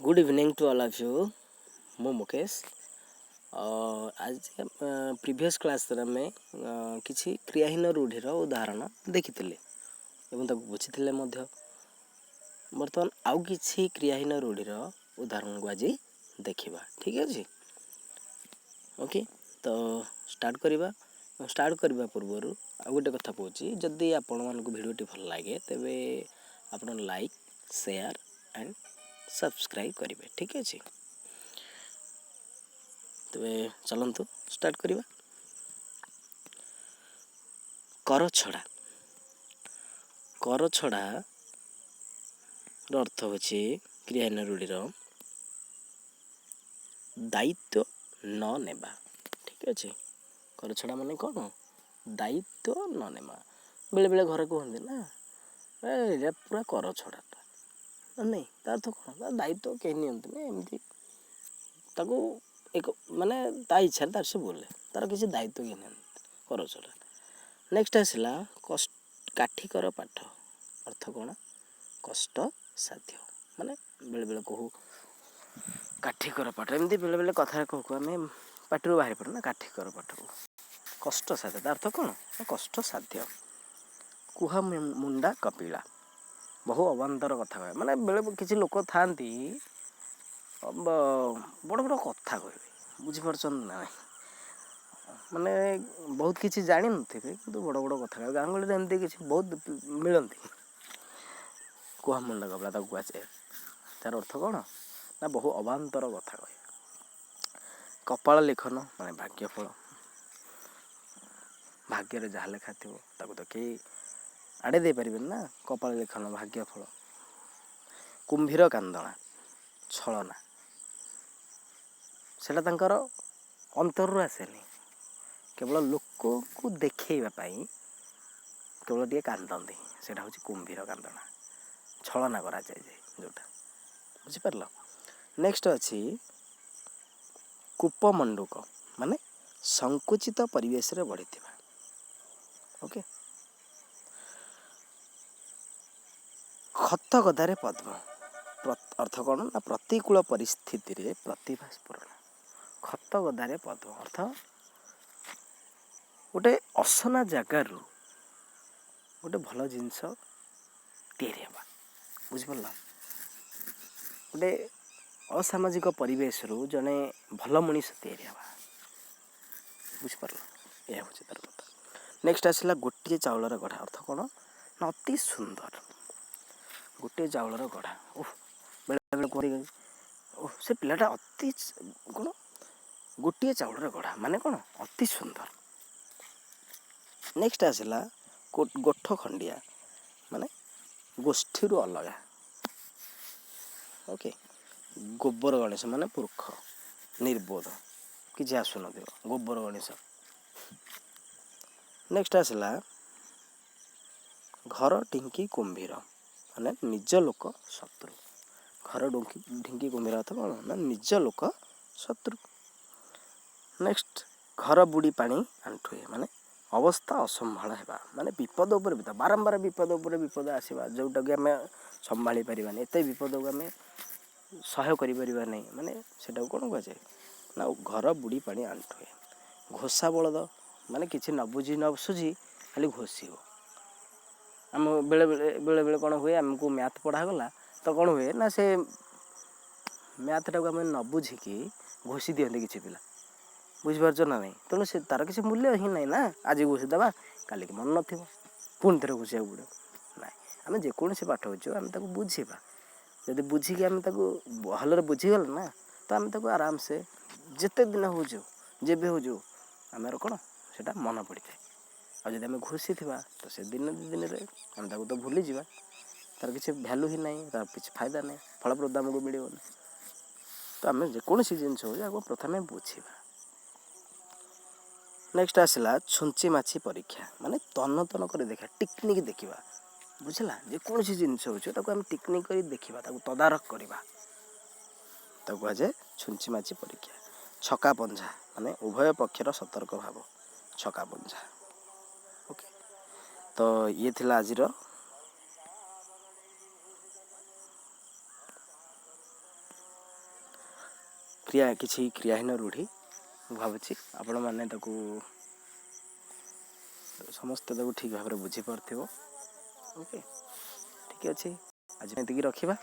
Good evening to all of you मु मुकेश आज previous class में किसी क्रियाहीन रूढ़ीर उदाहरण देखी बुझी बर्तमान आउ किसी क्रियाहीन रूढ़ीर उदाहरण को आज देखा ठीक अच्छे ओके। तो स्टार्ट करने पूर्वर आ गोटे कथा कहूँ जदि आपण मानक भिडियोटी भल लगे तेबे आपण लाइक शेयर एंड सब्सक्राइब करेंगे ठीक अच्छे। तेरे चलतु स्टार्ट करवा। कर छड़ा अर्थ होची क्रियाहीन रूढ़ीर दायित्व न नेबा ठीक अच्छे। कर छड़ा माने कौन दायित्व न नेबा बेले बेले घर कहते ना ये पूरा कर छड़ा नहीं तार तो कौन दायित्व कहीं नहीं एमती ताको एक माने ता इच्छा तार से बोले तार किसी दायित्व कि कर छड़ा। नेक्स्ट आसला काठिकर पाठ अर्थ कौन कष्ट साध्य माने बेले बेले कहू काठिकर पाठ एमती बेले बेले कथा कहू आम पार्टी बाहरी पड़े ना काठिकर पाठ को कष्ट साध्य अर्थ कौन कष्ट साध्य। कुहा मुंडा कपिला बहु अवान्तर कथा कहे माने बेले किसी लोक था बड़ बड़ कथा कहे बुझीपार ना माने बहुत किसी जानी थे कि बड़ बड़ कथा कहे गाँ गहली एमती किसी बहुत मिलती कुहा मुंडा कपिला कहुए तार अर्थ कौन ना बहु अवान्तर कथा कहे। कपाल लेखन माने भाग्यफल भाग्य जहाँ लेखा थो तो कई आड़े दे पारे ना कपाल लेखन भाग्यफल। कुंभीर कांदना छलना सेटा तांकर अंतरु आसेनी केवल लोक को देखैवाई केवल टे कांदती से हूँ कुंभीर कांदना छलना करा जाए जोटा बुझिपार। नेक्स्ट अच्छी कूपमंडूक माने संकुचित परिवेश रे बढ़ी ओके। खत गदारे पद्म अर्थ कौन ना प्रतिकूल परिस्थिति रे प्रतिभा स्फुरण। खत गदारे पद्म अर्थ गोटे असना जगार गोटे भल जिनस तैयारी हवा बुझिपार। गोटे असामाजिक परिवेश रु जने भल मनीष तैयारी हवा बुझिपार यह हूँ तार कथा। नेक्स्ट आसला गोटे चाउलर गढ़ा अर्थ कौन ना अति सुंदर गोटे चाउलर गढ़ा ओह बेले बेले ओह से पिलाटा अति कौन गोटे चाउलर गढ़ा माने कौन अति सुंदर। नेक्स्ट आसला गोठ खंडिया माने गोष्ठी रु अलगा ओके। गोबर गणेश माने पुरख निर्बोध किसी आसुन गोबर गणेश। नेक्स्ट आसला घर ढिंकी कुंभीर माने निज लोक शत्रु घर ढिंकी कुंभीर अर्थ कौन ना निज लोक शत्रु। नेक्स्ट घर बुड़ी पानी आंठुए माने अवस्था असंभाल है माने विपद उपर विपद बारंबार विपद उपर विपद आसवा जोटा कि आम संभाली पारानी एत विपद को आम सह्य कर नहीं माने सेटा कौन कहुए ना घर बुड़ी पानी आंठुए। घोषा बलद माने किसी न बुझी न सुझी खाली घोषी हो आम बेले बेले बेले कौन हुए आमको मैथ पढ़ागला तो कौन हुए ना से मैथटा को आम न बुझिकी घोषी दिखते किसी पिला बुझिपार ना नहीं तेणु से तार किसी मूल्य ही नहीं ना आज घोषीदेवा काली मन न पुणी थे घोषिया पड़ो ना आम जेकोसी पाठ हो आम बुझा जब बुझिकी आम भलरे बुझीगल ना तो आम आराम से जिते दिन हो जेबे हो आमर कौन से मन पड़ी था और जब आम घोषी थी तो से दिन दिन आम तो भूली जा तार किसी भैल्यू ही नहीं तार किसी फायदा नहीं फलप्रद आमको मिले तो आम जेकोसी जिनस हो प्रथम बुझा। नेक्स्ट आसला छुंची माछी परीक्षा माने तन तन कर देखा टिकनिक देखा बुझला जेकोसी जिनस हो टिकनिक कर देखा तदारख करवा कहुए छुंची माछी परीक्षा। छका पंझा माने उभय पक्षर सतर्क भाव छका पंझा ओके। तो ये थिला आजिर କିଛି କ୍ରିୟାହୀନ ରୂଢ଼ି ମୁଁ ଭାବୁଛି ଆପଣମାନେ ତାକୁ ସମସ୍ତେ ତାକୁ ଠିକ୍ ଭାବରେ ବୁଝିପାରୁଥିବ। ଓକେ, ଠିକ୍ ଅଛି, ଆଜି ଏତିକି ରଖିବା।